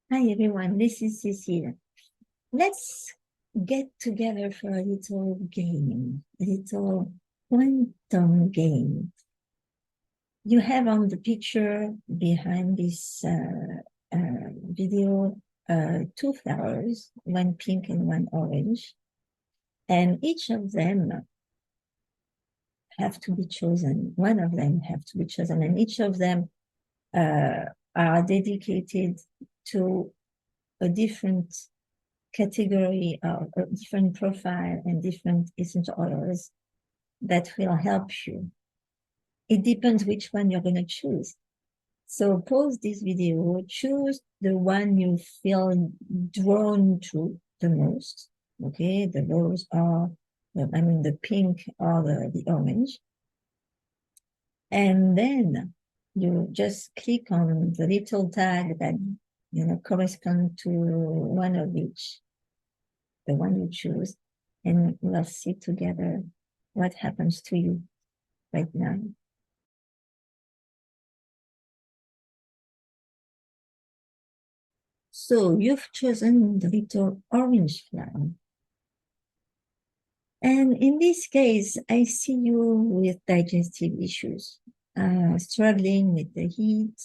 Hi everyone, this is Cécile. Let's get together for a little game, a little quantum game. You have on the picture behind this video two flowers, one pink and one orange, and each of them have to be chosen. One of them have to be chosen, and each of them are dedicated to a different category of a different profile and different essential oils that will help you. It depends which one you're going to choose. So pause this video, choose the one you feel drawn to the most. Okay, those are, the pink or the orange. And then you just click on the little tag that correspond to one of each, the one you choose, and we'll see together what happens to you right now. So you've chosen the little orange flower. And in this case, I see you with digestive issues, struggling with the heat,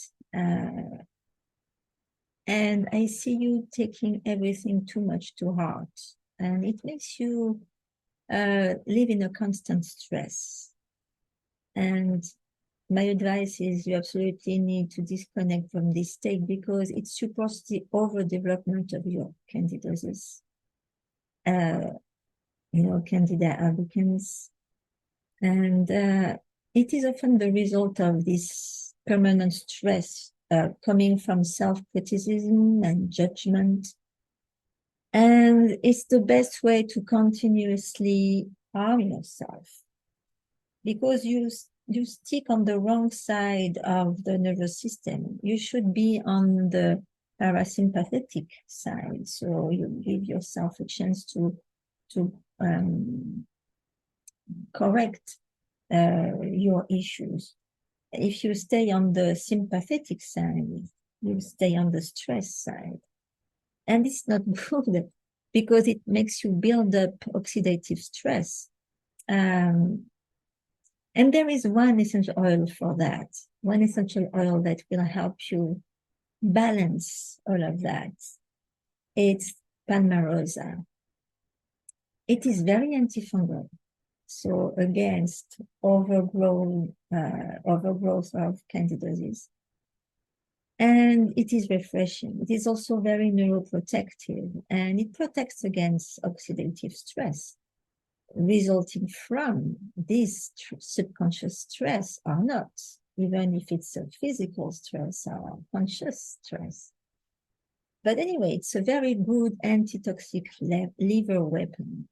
and I see you taking everything too much to heart. And it makes you live in a constant stress. And my advice is you absolutely need to disconnect from this state because it supports the overdevelopment of your candidiasis. Candida albicans. And it is often the result of this permanent stress coming from self-criticism and judgment. And it's the best way to continuously harm yourself because you stick on the wrong side of the nervous system. You should be on the parasympathetic side. So you give yourself a chance to correct your issues. If you stay on the sympathetic side, you stay on the stress side. And it's not good because it makes you build up oxidative stress. And there is one essential oil for that, one essential oil that will help you balance all of that. It's Palmarosa. It is very antifungal, so against overgrowth of candidiasis. And it is refreshing. It is also very neuroprotective, and it protects against oxidative stress resulting from this subconscious stress or not, even if it's a physical stress or conscious stress. But anyway, it's a very good antitoxic liver weapon.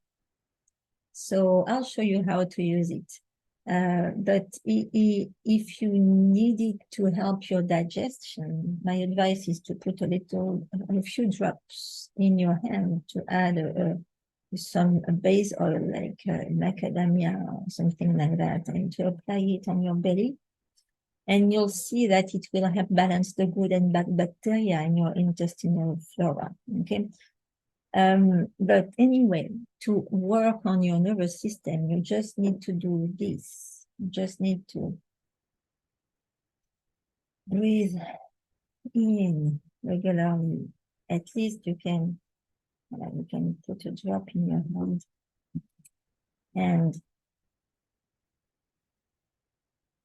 So I'll show you how to use it. But if you need it to help your digestion, my advice is to put a few drops in your hand to add some base oil like macadamia or something like that, and to apply it on your belly. And you'll see that it will help balance the good and bad bacteria in your intestinal flora, okay? But anyway, to work on your nervous system, you just need to do this. You just need to breathe in regularly. At least you can put a drop in your hand and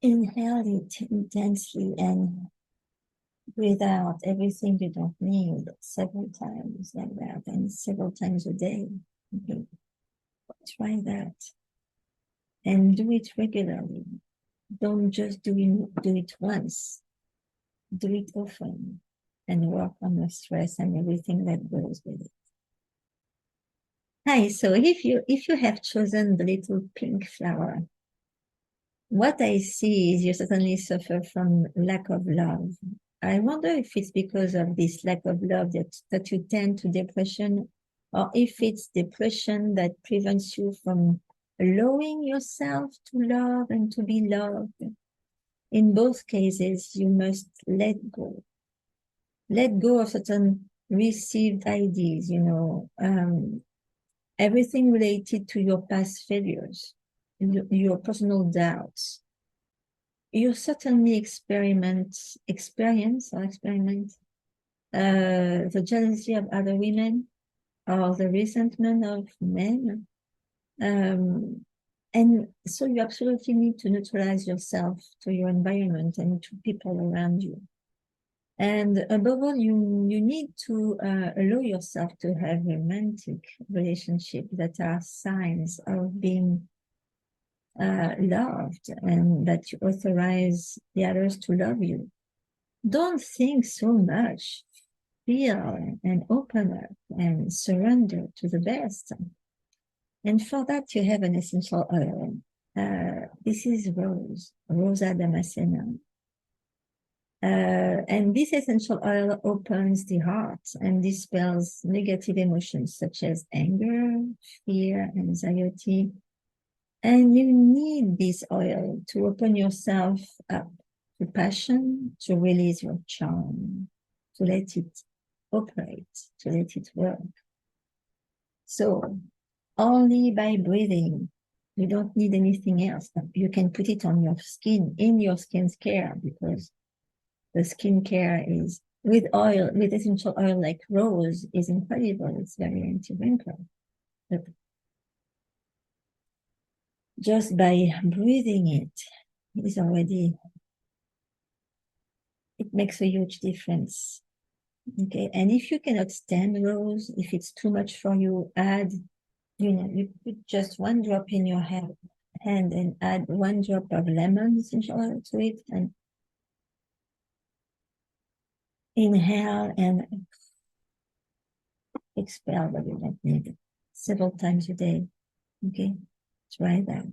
inhale it intensely and breathe out everything you don't need several times like that, and several times a day. Okay. Try that and do it regularly. Don't just do it once. Do it often and work on the stress and everything that goes with it. Hi, so if you have chosen the little pink flower, what I see is you certainly suffer from lack of love. I wonder if it's because of this lack of love that you tend to depression, or if it's depression that prevents you from allowing yourself to love and to be loved. In both cases, you must let go. Let go of certain received ideas, everything related to your past failures, your personal doubts. You certainly experience the jealousy of other women or the resentment of men. And so you absolutely need to neutralize yourself to your environment and to people around you. And above all, you need to allow yourself to have romantic relationships that are signs of being loved and that you authorize the others to love you. Don't think so much. Feel and open up and surrender to the best. And for that, you have an essential oil. This is rose, Rosa Damascena. And this essential oil opens the heart and dispels negative emotions such as anger, fear, anxiety. And you need this oil to open yourself up to passion, to release your charm, to let it operate, to let it work. So only by breathing, you don't need anything else. You can put it on your skin, in your skin's care, because the skincare is with oil, with essential oil like rose, is incredible. It's very anti-wrinkle. But just by breathing it is already, it makes a huge difference. Okay, and if you cannot stand rose, if it's too much for you, add, you put just one drop in your hand and add one drop of lemon essential oil to it and inhale and expel what you don't need several times a day. Okay, try that.